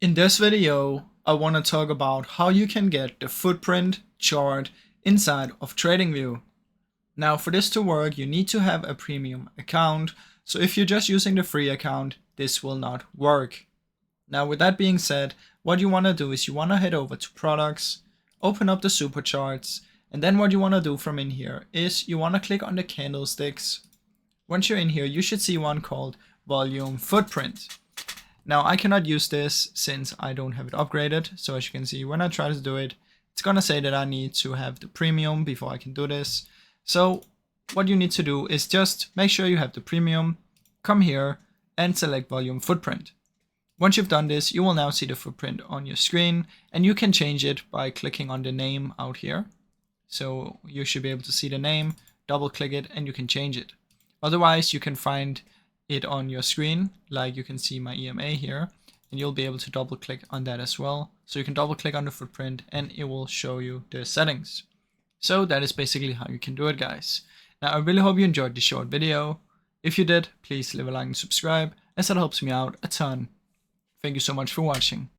In this video, I want to talk about how you can get the footprint chart inside of TradingView. Now for this to work, you need to have a premium account. So if you're just using the free account, this will not work. Now with that being said, what you want to do is you want to head over to products, open up the super charts, and then what you want to do from in here is you want to click on the candlesticks. Once you're in here, you should see one called volume footprint. Now I cannot use this since I don't have it upgraded. So as you can see, when I try to do it, it's gonna say that I need to have the premium before I can do this. So what you need to do is just make sure you have the premium, come here and select volume footprint. Once you've done this, you will now see the footprint on your screen and you can change it by clicking on the name out here. So you should be able to see the name, double click it and you can change it. Otherwise you can find it on your screen, like you can see my EMA here, and you'll be able to double click on that as well. So you can double click on the footprint and it will show you the settings. So that is basically how you can do it, guys. Now I really hope you enjoyed this short video. If you did, please leave a like and subscribe, as that helps me out a ton. Thank you so much for watching.